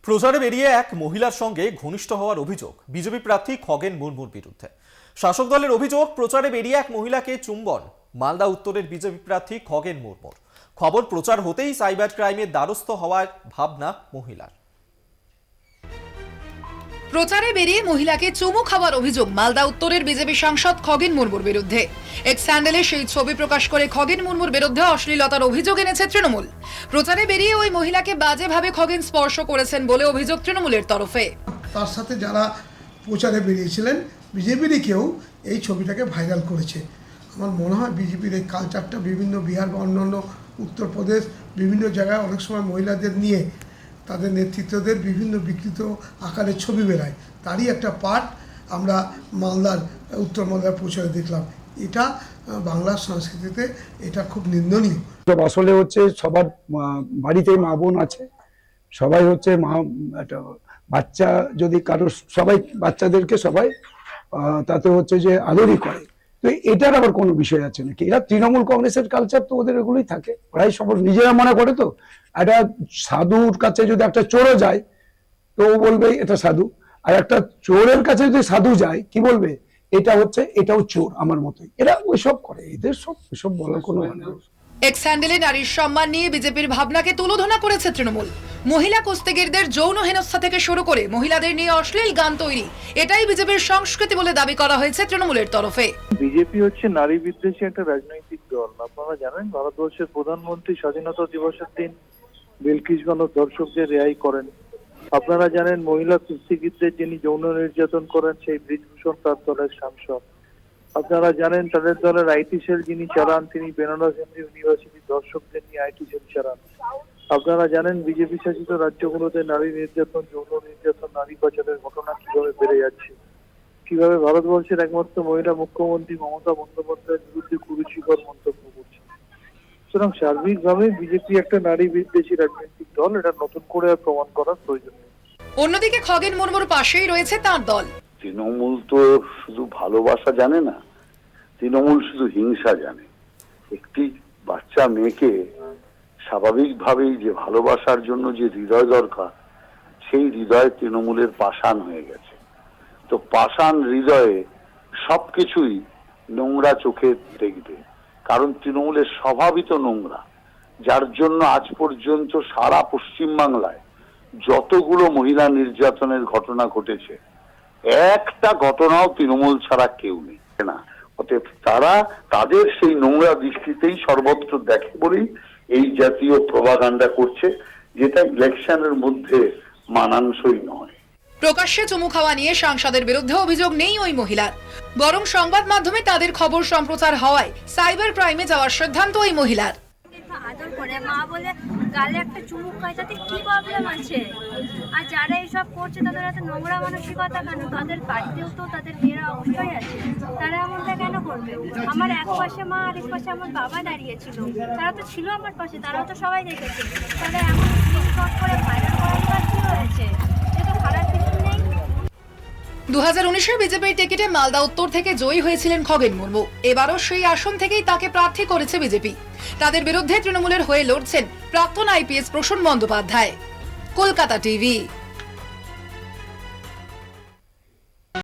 প্রচারে বেরিয়ে এক মহিলার সঙ্গে ঘনিষ্ঠ হওয়ার অভিযোগ বিজেপি প্রার্থী খগেন মুর্মুর বিরুদ্ধে। শাসক দলের অভিযোগ, প্রচারে বেরিয়ে এক মহিলাকে চুম্বন মালদা উত্তরের বিজেপি প্রার্থী খগেন মুর্মুর। খবর প্রচার হতেই সাইবার ক্রাইমের দ্বারস্থ হওয়ার ভাবনা মহিলার। প্রচারে বেরিয়ে মহিলাকে চুমু খাওয়ার অভিযোগ মালদা উত্তরের বিজেপি সাংসদ খগেন মুর্মুর বিরুদ্ধে। এক্স হ্যান্ডেলে সেই ছবি প্রকাশ করে খগেন মুর্মুর বিরুদ্ধে অশ্লীলতার অভিযোগ এনেছে তৃণমূল। প্রচারে বেরিয়ে ওই মহিলাকে বাজেভাবে খগেন স্পর্শ করেছেন বলে অভিযোগ তৃণমূলের তরফে। তার সাথে যারা প্রচারে বেরিয়েছিলেন বিজেপিরই কেউ এই ছবিটাকে ভাইরাল করেছে। আমার মনে হয় বিজেপির এই কালচারটা বিভিন্ন বিহার বা অন্যান্য উত্তরপ্রদেশ বিভিন্ন জায়গায় অনেক সময় মহিলাদের নিয়ে তাদের নেতৃত্বদের বিভিন্ন বিকৃত আকারের ছবি বেরায়, তারই একটা পার্ট আমরা মালদার উত্তর মালদার প্রচারে দেখলাম। এটা বাংলার সংস্কৃতিতে এটা খুব নিন্দনীয়। আসলে হচ্ছে সবার বাড়িতে মা বোন আছে, সবাই হচ্ছে মা একটা বাচ্চা যদি কারো সবাই বাচ্চাদেরকে সবাই তাতে হচ্ছে যে আদরই করে, তো এটার আবার কোনো বিষয় আছে নাকি? এরা তৃণমূল কংগ্রেসের কালচার, তো ওদের এগুলোই থাকে, ওরাই সব নিজেরা মনে করে। তো একটা সাধুর কাছে যদি একটা চোরও যায় তো ও বলবে এটা সাধু, আর একটা চোরের কাছে যদি সাধু যায় কি বলবে এটা হচ্ছে এটাও চোর আমার মতোই। এরা ওইসব করে, এদের সব এসব বলার কোনো মানে নেই। এক্স হ্যান্ডেলে নারীর সম্মান নিয়ে বিজেপির ভাবনাকে তুলোধনা করেছে তৃণমূল। মহিলা কুস্তিগীরদের যৌন হেনস্থা থেকে শুরু করে মহিলাদের নিয়ে অশ্লীল গান তৈরি, এটাই বিজেপির সংস্কৃতি বলে দাবি করা হয়েছে তৃণমূলের তরফে। বিজেপি হচ্ছে নারী বিদ্বেষী একটা রাজনৈতিক দল। আপনারা জানেন ভারতবর্ষের প্রধানমন্ত্রী স্বাধীনতা দিবসের দিন বিলকিসগঞ্জ দর্শকদের রেহাই করেন। আপনারা জানেন মহিলা কুস্তিগীরদের যিনি যৌন নির্যাতন করেন সেই ব্রিজভূষণ তার দলের সাংসদ। আপনারা জানেন তাদের দলের আইটি সেল যিনি চালান তিনি বেনারস হিন্দু ইউনিভার্সিটির দর্শকদের নিয়ে আইটি সেল চালান। আপনারা জানেন বিজেপি শাসিত রাজ্যগুলোতে নারী নির্যাতন, যৌন নির্যাতন, নারী পাচারের ঘটনা কিভাবে বেড়ে যাচ্ছে, কিভাবে ভারতবর্ষের একমাত্র মহিলা মুখ্যমন্ত্রী মমতা বন্দ্যোপাধ্যায়ের বিরুদ্ধে কুরুচিকর মন্তব্য করছে। সুতরাং সার্বিকভাবে বিজেপি একটা নারী বিদ্বেষী রাজনৈতিক দল, এটা নতুন করে আর প্রমাণ করার প্রয়োজন নেই। অন্যদিকে খগেন মুর্মুর পাশেই রয়েছে তার দল। তৃণমূল তো শুধু ভালোবাসা জানে না, তৃণমূল শুধু হিংসা জানে। একটি বাচ্চা মেয়েকে স্বাভাবিকভাবেই যে ভালোবাসার জন্য যে হৃদয় দরকার, সেই হৃদয় তৃণমূলের পাষাণ হয়ে গেছে। তো পাষাণ হৃদয়ে সবকিছুই নোংরা চোখে দেখবে, কারণ তৃণমূলের স্বভাবই তো নোংরা, যার জন্য আজ পর্যন্ত সারা পশ্চিমবাংলায় যতগুলো মহিলা নির্যাতনের ঘটনা ঘটেছে একটা ঘটনাও তৃণমূল ছাড়া কেউ নেই না। অতএব তারা তাদের সেই নোংরা দৃষ্টিতেই সর্বত্র দেখে বলেই এই জাতীয় প্রপাগান্ডা করছে, যেটা ইলেকশনের মধ্যে মানানসই নয়। প্রকাশ্যে চুমু খাওয়া নিয়ে সাংসদের বিরুদ্ধে অভিযোগ নেই ওই মহিলার, বরং সংবাদ মাধ্যমে তাদের খবর সম্প্রচার হওয়ায় সাইবার ক্রাইমে যাওয়ার সিদ্ধান্ত ওই মহিলার। আদর করে মা বলে গালে একটা চুমুক খায়, তাতে কি প্রবলেম আছে? আর যারা এইসব করছে তাদের এত নোংরা মানসিকতা কেন? তাদের বাড়িতেও তো তাদের মেয়েরা অবশ্যই আছে, তারা এমনটা কেন করবে? আমার এক পাশে মা আর এক পাশে আমার বাবা দাঁড়িয়েছিল, তারা তো ছিল আমার পাশে, তারাও তো সবাই দেখেছে। তারা এমন স্ক্রিনশট করে ভাইরাল করার কি হয়েছে? এ তো খারাপ কিছু নেই। 2019-এর বিজেপির টিকিটে মালদা উত্তর থেকে জয়ী হয়েছিলেন খগেন মুর্মু। এবারও সেই আসন থেকেই তাকে প্রার্থী করেছে বিজেপি। তাদের বিরুদ্ধে তৃণমূলের হয়ে লড়ছেন প্রাক্তন আইপিএস প্রসূন বন্দ্যোপাধ্যায়। কলকাতা টিভি।